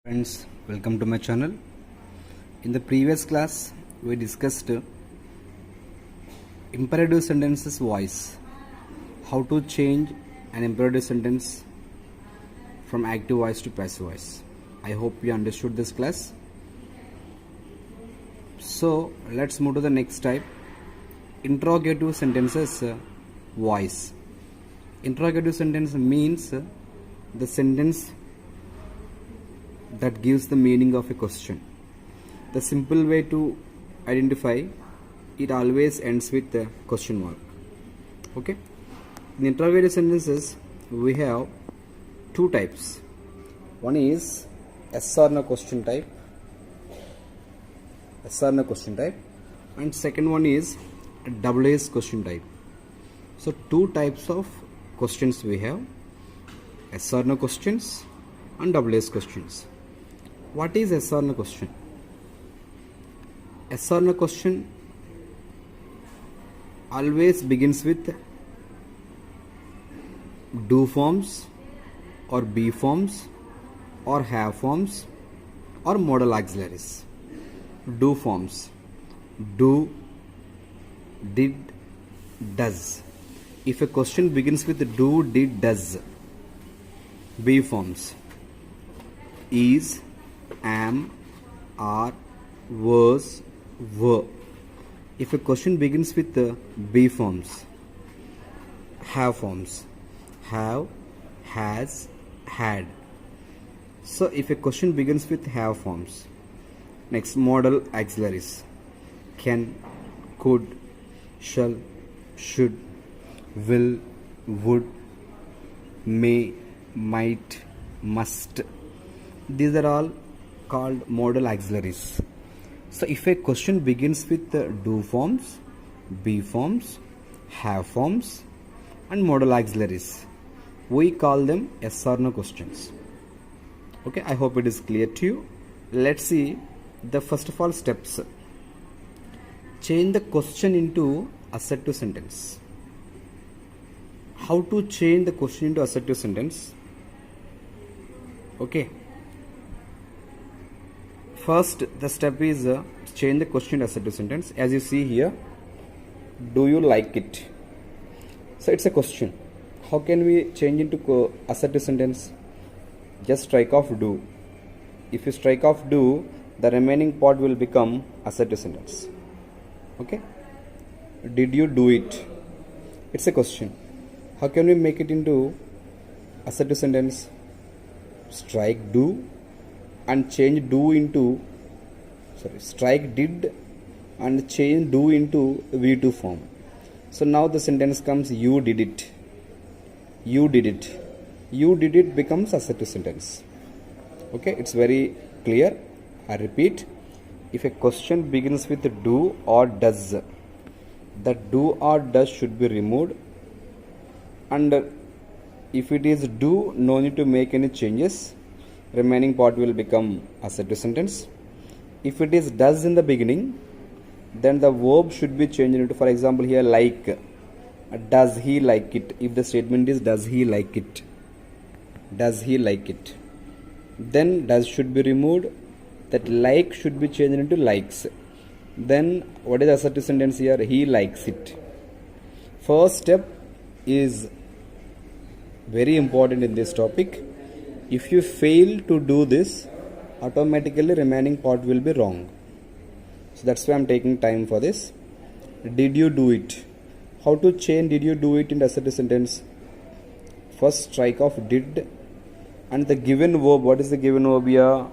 Friends, welcome to my channel. In the previous class, we discussed imperative sentences voice. How to change an imperative sentence from active voice to passive voice. I hope you understood this class. So, let's move to the next type. Interrogative sentences voice. Interrogative sentence means the sentence that gives the meaning of a question. The simple way to identify it always ends with a question mark. Okay. In interrogative sentences, we have two types. One is yes or no question type. Yes or no question type. And second one is double yes question type. So two types of questions we have: yes or no questions and double yes questions. What is yes or no question? Yes or no question always begins with do forms or be forms or have forms or modal auxiliaries. Do forms: do, did, does. If a question begins with do, did, does. Be forms: is, am, are, was, were. If a question begins with be forms. Have forms: have, has, had. So if a question begins with have forms. Next, modal auxiliaries: can, could, shall, should, will, would, may, might, must. These are all called modal auxiliaries. So if a question begins with do forms, be forms, have forms and modal auxiliaries, we call them yes or no questions. Okay, I hope it is clear to you. Let's see the first of all steps. Change the question into assertive sentence. How to change the question into assertive sentence? Okay. First, the step is change the question to assertive sentence. As you see here, do you like it? So it's a question. How can we change into assertive sentence? Just strike off do. If you strike off do, the remaining part will become assertive sentence. Okay? Did you do it? It's a question. How can we make it into assertive sentence? Strike do and change do into strike did and change do into V2 form. So now the sentence comes you did it. You did it. You did it becomes assertive sentence. Okay, it's very clear. I repeat, if a question begins with do or does, that do or does should be removed, and if it is do, no need to make any changes. Remaining part will become assertive sentence. If it is does in the beginning, then the verb should be changed into, for example, here like, does he like it? If the statement is does he like it? Does he like it? Then does should be removed. That like should be changed into likes. Then what is assertive sentence here? He likes it. First step is very important in this topic. If you fail to do this, automatically remaining part will be wrong. So that's why I'm taking time for this. Did you do it? How to change did you do it in assertive sentence? First, strike off did and the given verb. What is the given verb here?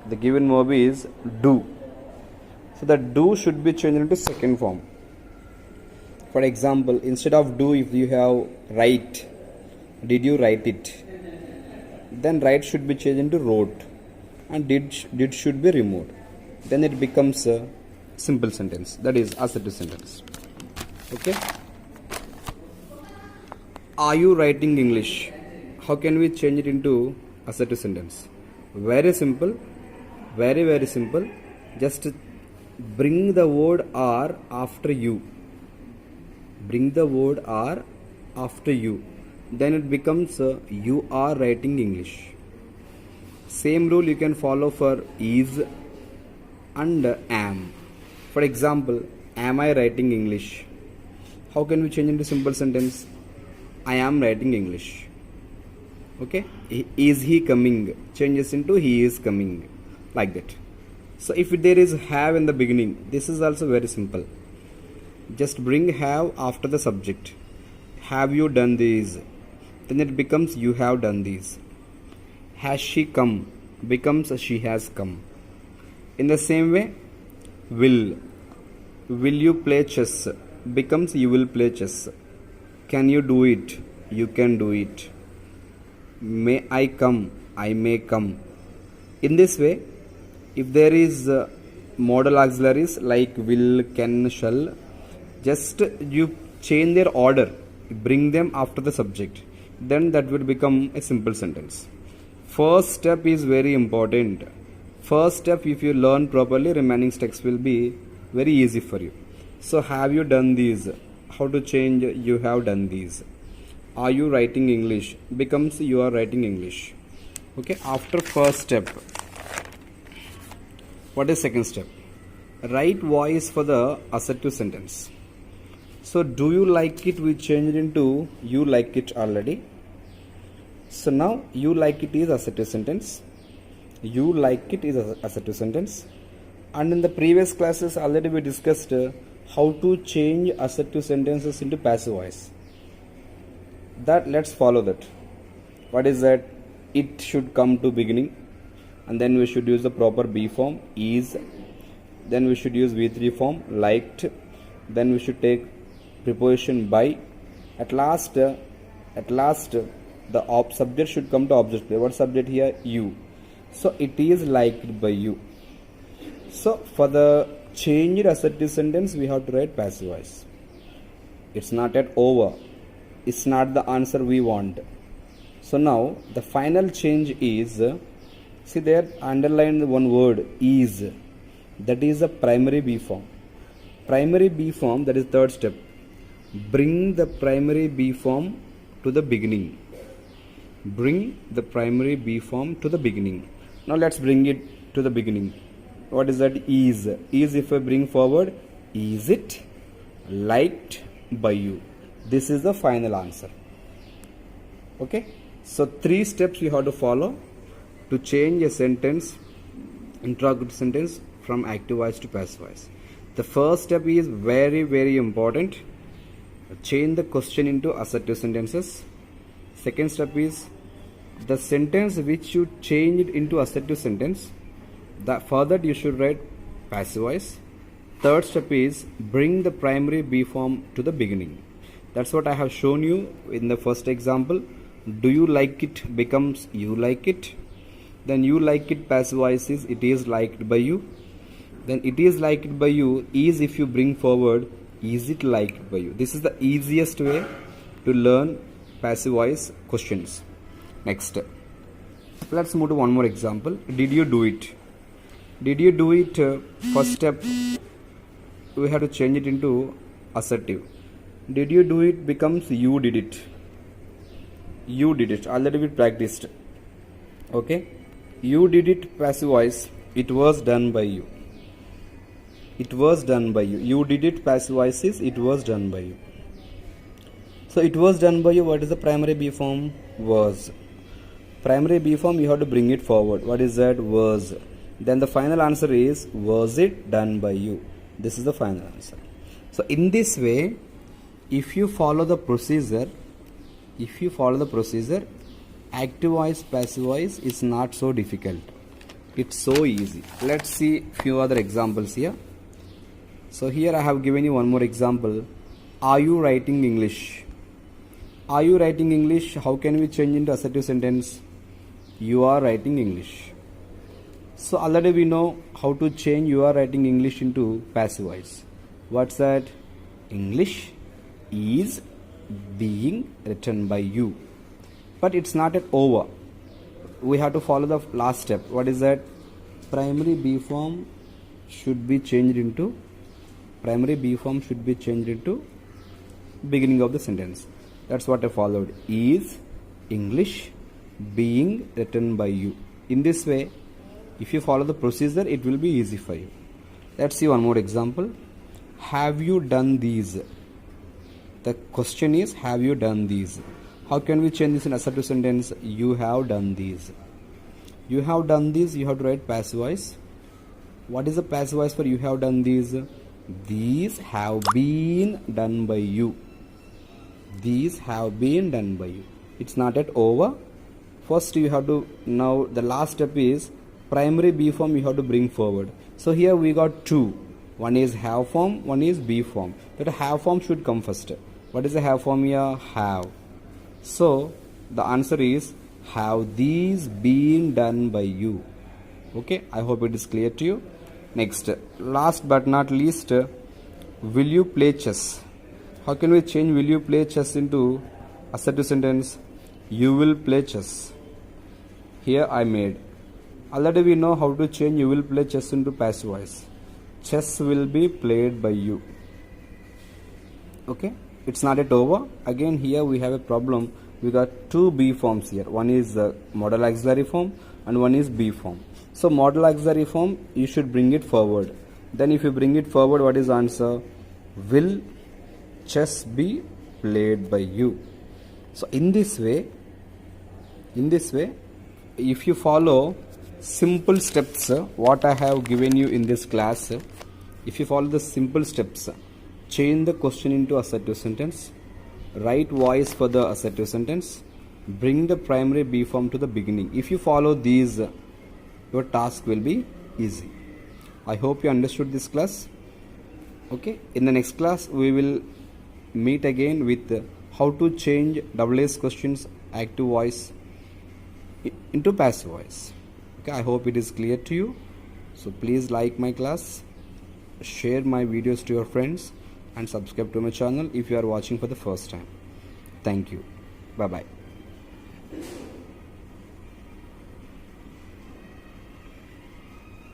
The given verb is do. So that do should be changed into second form. For example, instead of do, if you have write, did you write it? Then write should be changed into wrote and did should be removed. Then it becomes a simple sentence, that is assertive sentence. Okay. Are you writing English? How can we change it into assertive sentence? Very simple, very simple. Just bring the word are after you. Bring the word are after you. Then it becomes you are writing English. Same rule you can follow for is and am. For example, am I writing English? How can we change into simple sentence? I am writing English. Okay. Is he coming? Changes into he is coming, like that. So if there is have in the beginning, this is also very simple. Just bring have after the subject. Have you done these? Then it becomes you have done these. Has she come? Becomes she has come. In the same way, will you play chess? Becomes you will play chess. Can you do it? You can do it. May I come? I may come. In this way, if there is modal auxiliaries like will, can, shall, just you change their order, bring them after the subject, then that will become a simple sentence. First step is very important. First step, if you learn properly, remaining steps will be very easy for you. So have you done these? How to change you have done these? Are you writing English? Becomes you are writing English. Okay, after first step, what is second step? Write voice for the assertive sentence. So do you like it? We changed into you like it already. So now you like it is assertive sentence. You like it is assertive sentence. And in the previous classes already we discussed how to change assertive sentences into passive voice. That let's follow that. What is that? It should come to beginning, and then we should use the proper be form is. Then we should use V3 form liked. Then we should take preposition by. At last the subject should come to object. What subject here? You. So it is liked by you. So for the changed assertive sentence we have to write passive voice. It's not yet over. It's not the answer we want. So now the final change is, see there underlined one word is. That is the primary be form. Primary be form, that is third step. Bring the primary be form to the beginning. Bring the primary be form to the beginning. Now let's bring it to the beginning. What is that? Is. Is, if I bring forward, is it liked by you? This is the final answer. Okay. So 3 steps you have to follow to change a sentence, interrogative sentence, from active voice to passive voice. The first step is very, very important. Change the question into assertive sentences. Second step is the sentence which you changed into assertive sentence, that for that you should write passive voice. Third step is bring the primary be form to the beginning. That's what I have shown you in the first example. Do you like it? Becomes you like it. Then you like it passive voice is it is liked by you. Then it is liked by you is, if you bring forward, is it liked by you? This is the easiest way to learn passive voice questions. Next, let's move to one more example. Did you do it? Did you do it? First step, we have to change it into assertive. Did you do it? Becomes you did it. You did it. Already we practiced. Okay. You did it passive voice. It was done by you. It was done by you. You did it passive voice is it was done by you. So it was done by you. What is the primary be form? Was. Primary be form, you have to bring it forward. What is that? Was. Then the final answer is was it done by you? This is the final answer. So in this way, if you follow the procedure, active voice, passive voice is not so difficult. It's so easy. Let's see few other examples here. So here I have given you one more example. Are you writing English? Are you writing English? How can we change into assertive sentence? You are writing English. So already we know how to change you are writing English into passive voice. What's that? English is being written by you. But it's not yet over. We have to follow the last step. What is that? Primary be form should be changed into beginning of the sentence. That's what I followed. Is English being written by you? in this way, if you follow the procedure, it will be easy for you. Let's see one more example. Have you done these? The question is, have you done these? How can we change this in assertive sentence? You have done these. You have done these, you have to write passive voice. What is the passive voice for you have done these? These have been done by you. These have been done by you. It's not yet over. First you have to, now the last step is primary be form you have to bring forward. So here we got two. One is have form, one is be form. That have form should come first. What is the have form here? Have. So the answer is, have these been done by you? Okay, I hope it is clear to you. Next, last but not least, will you play chess? How can we change will you play chess into assertive sentence? You will play chess. Here I made. Already we know how to change you will play chess into passive voice. Chess will be played by you. Okay, it's not yet over. Again here we have a problem. We got two be forms here. One is the modal auxiliary form and one is be form. So modal auxiliary form you should bring it forward. Then if you bring it forward, what is answer? Will chess be played by you? So in this way, if you follow simple steps what I have given you in this class, if you follow the simple steps, change the question into assertive sentence, write voice for the assertive sentence, bring the primary be form to the beginning. If you follow these, your task will be easy. I hope you understood this class. Okay, in the next class we will meet again with how to change AAS questions active voice into passive voice. Okay, I hope it is clear to you. So please like my class, share my videos to your friends, and subscribe to my channel if you are watching for the first time. Thank you. Bye bye.